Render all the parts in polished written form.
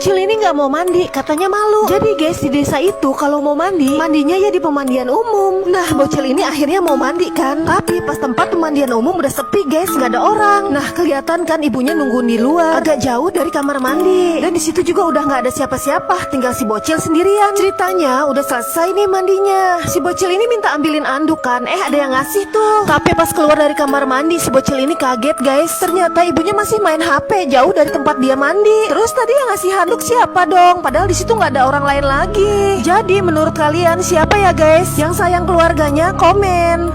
bocil ini nggak mau mandi, katanya malu. Jadi guys, di desa itu kalau mau mandi, mandinya ya di pemandian umum. Nah, bocil ini akhirnya mau mandi kan, tapi pas tempat pemandian umum udah sepi guys, nggak ada orang. Nah, kelihatan kan ibunya nungguin di luar, agak jauh dari kamar mandi. Dan di situ juga udah nggak ada siapa-siapa, tinggal si bocil sendirian. Ceritanya udah selesai nih mandinya. Si bocil ini minta ambilin anduk kan, ada yang ngasih tuh. Tapi pas keluar dari kamar mandi, si bocil ini kaget guys. Ternyata ibunya masih main HP jauh dari tempat dia mandi. Terus tadi yang ngasih handuk siapa dong? Padahal di situ nggak ada orang lain lagi. Jadi menurut kalian siapa ya guys yang sayang keluarganya? Komen.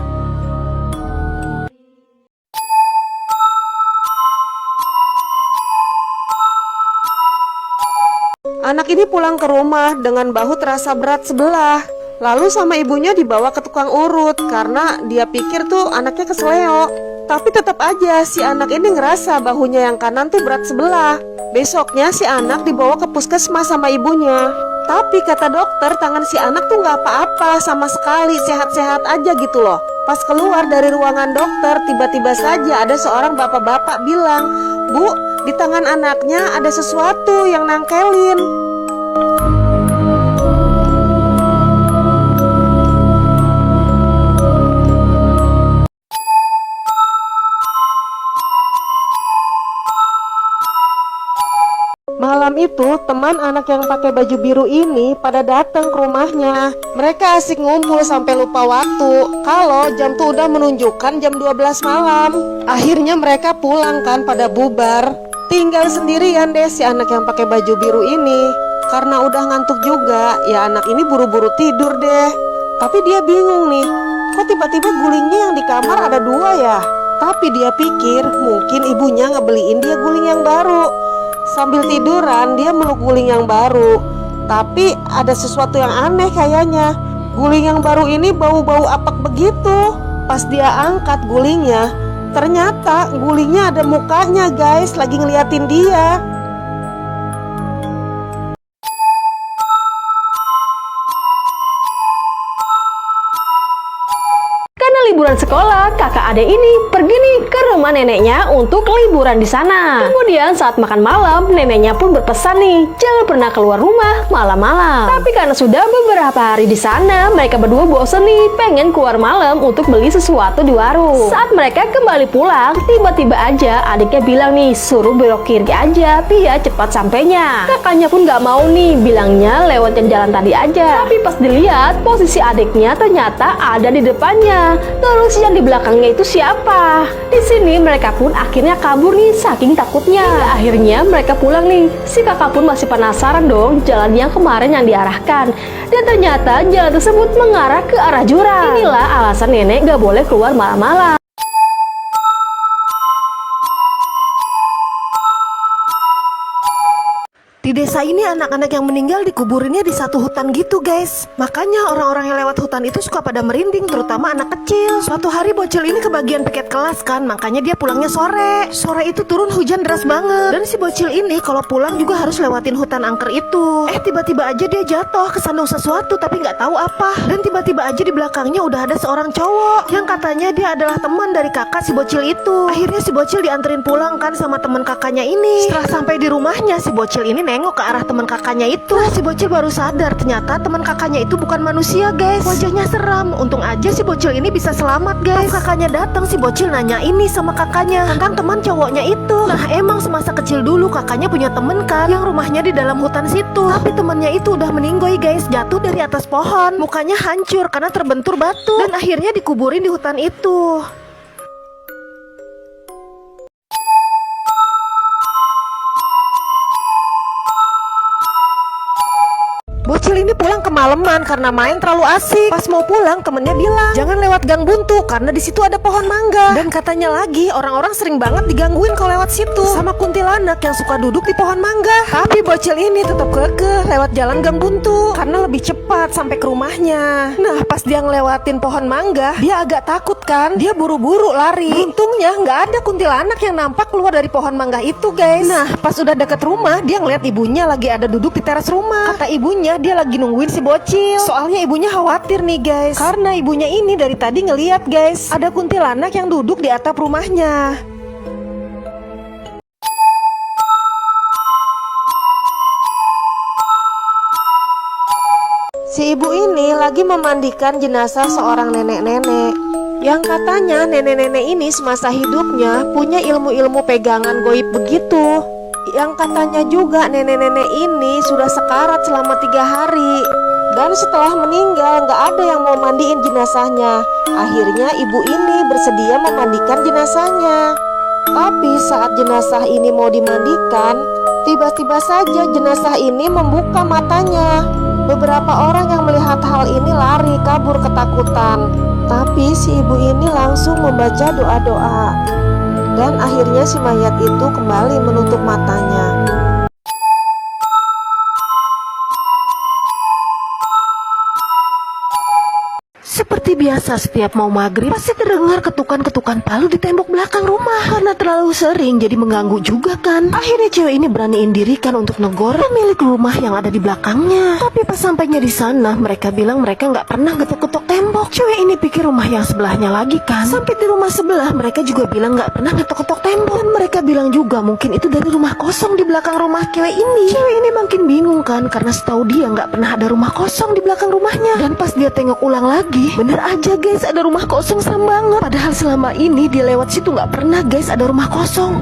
Anak ini pulang ke rumah dengan bahu terasa berat sebelah. Lalu sama ibunya dibawa ke tukang urut karena dia pikir tuh anaknya keseleo. Tapi tetap aja si anak ini ngerasa bahunya yang kanan tuh berat sebelah. Besoknya si anak dibawa ke puskesmas sama ibunya. Tapi kata dokter tangan si anak tuh gak apa-apa sama sekali, sehat-sehat aja gitu loh. Pas keluar dari ruangan dokter, tiba-tiba saja ada seorang bapak-bapak bilang, "Bu, di tangan anaknya ada sesuatu yang nangkelin." Malam itu, teman anak yang pakai baju biru ini pada datang ke rumahnya. Mereka asik ngumpul sampai lupa waktu. Kalau jam tuh udah menunjukkan jam 12 malam. Akhirnya mereka pulang kan pada bubar. Tinggal sendirian deh si anak yang pakai baju biru ini. Karena udah ngantuk juga, ya anak ini buru-buru tidur deh. Tapi dia bingung nih, kok tiba-tiba gulingnya yang di kamar ada 2 ya? Tapi dia pikir mungkin ibunya ngebeliin dia guling yang baru. Sambil tiduran dia meluk guling yang baru. Tapi ada sesuatu yang aneh kayaknya. Guling yang baru ini bau-bau apek begitu. Pas dia angkat gulingnya, ternyata gulingnya ada mukanya guys, lagi ngeliatin dia. Liburan sekolah, kakak adek ini pergi nih ke rumah neneknya untuk liburan di sana. Kemudian saat makan malam, neneknya pun berpesan nih, jangan pernah keluar rumah malam-malam. Tapi karena sudah beberapa hari di sana, mereka berdua bosen nih, pengen keluar malam untuk beli sesuatu di warung. Saat mereka kembali pulang, tiba-tiba aja adiknya bilang nih, suruh belok kiri aja, biar cepat sampainya. Kakaknya pun gak mau nih, bilangnya lewat yang jalan tadi aja. Tapi pas dilihat, posisi adiknya ternyata ada di depannya. Terus yang di belakangnya itu siapa? Di sini mereka pun akhirnya kabur nih saking takutnya. Akhirnya mereka pulang nih. Si kakak pun masih penasaran dong jalan yang kemarin yang diarahkan. Dan ternyata jalan tersebut mengarah ke arah jurang. Inilah alasan nenek gak boleh keluar malam-malam. Di desa ini anak-anak yang meninggal dikuburinnya di satu hutan gitu guys. Makanya orang-orang yang lewat hutan itu suka pada merinding, terutama anak kecil. Suatu hari bocil ini kebagian piket kelas kan, makanya dia pulangnya sore. Sore itu turun hujan deras banget. Dan si bocil ini kalau pulang juga harus lewatin hutan angker itu. Tiba-tiba aja dia jatuh kesandung sesuatu tapi nggak tahu apa. Dan tiba-tiba aja di belakangnya udah ada seorang cowok yang katanya dia adalah teman dari kakak si bocil itu. Akhirnya si bocil dianterin pulang kan sama teman kakaknya ini. Setelah sampai di rumahnya, si bocil ini nengok ke arah teman kakaknya itu. Si bocil baru sadar ternyata teman kakaknya itu bukan manusia guys. Wajahnya seram. Untung aja si bocil ini bisa selamat guys. Pas kakaknya datang, si bocil nanya ini sama kakaknya tentang teman cowoknya itu. Nah emang semasa kecil dulu kakaknya punya temen kan yang rumahnya di dalam hutan situ. Tapi temennya itu udah meninggoy guys, jatuh dari atas pohon. Mukanya hancur karena terbentur batu. Dan akhirnya dikuburin di hutan itu. Bocil ini pulang kemalaman karena main terlalu asik. Pas mau pulang, temennya bilang jangan lewat gang buntu karena di situ ada pohon mangga. Dan katanya lagi orang-orang sering banget digangguin kalau lewat situ sama kuntilanak yang suka duduk di pohon mangga. Tapi bocil ini tetap kekeh lewat jalan gang buntu karena lebih cepat sampai ke rumahnya. Nah pas dia ngelewatin pohon mangga, dia agak takut kan. Dia buru-buru lari. Beruntungnya nggak ada kuntilanak yang nampak keluar dari pohon mangga itu guys. Nah pas udah deket rumah, dia ngeliat ibunya lagi ada duduk di teras rumah. Kata ibunya dia lagi nungguin si bocil. Soalnya ibunya khawatir nih guys, karena ibunya ini dari tadi ngeliat guys ada kuntilanak yang duduk di atap rumahnya. Si ibu ini lagi memandikan jenazah seorang nenek-nenek yang katanya nenek-nenek ini semasa hidupnya punya ilmu-ilmu pegangan goib begitu. Yang katanya juga nenek-nenek ini sudah sekarat selama 3 hari. Dan setelah meninggal nggak ada yang mau mandiin jenazahnya. Akhirnya ibu ini bersedia memandikan jenazahnya. Tapi saat jenazah ini mau dimandikan, tiba-tiba saja jenazah ini membuka matanya. Beberapa orang yang melihat hal ini lari kabur ketakutan. Tapi si ibu ini langsung membaca doa-doa. Dan akhirnya si mayat itu kembali menutup matanya. Seperti biasa setiap mau maghrib pasti terdengar ketukan-ketukan palu di tembok belakang rumah. Karena terlalu sering jadi mengganggu juga kan. Akhirnya cewek ini beraniin diri kan untuk negor pemilik rumah yang ada di belakangnya. Tapi pas sampainya di sana mereka bilang mereka nggak pernah ketuk-ketuk tembok. Cewek ini pikir rumah yang sebelahnya lagi kan. Sampai di rumah sebelah mereka juga bilang nggak pernah ketuk-ketuk tembok. Dan mereka bilang juga mungkin itu dari rumah kosong di belakang rumah cewek ini. Cewek ini makin bingung kan karena setahu dia nggak pernah ada rumah kosong di belakang rumahnya. Dan pas dia tengok ulang lagi, bener aja guys, ada rumah kosong, serem banget. Padahal selama ini dia lewat situ nggak pernah guys ada rumah kosong.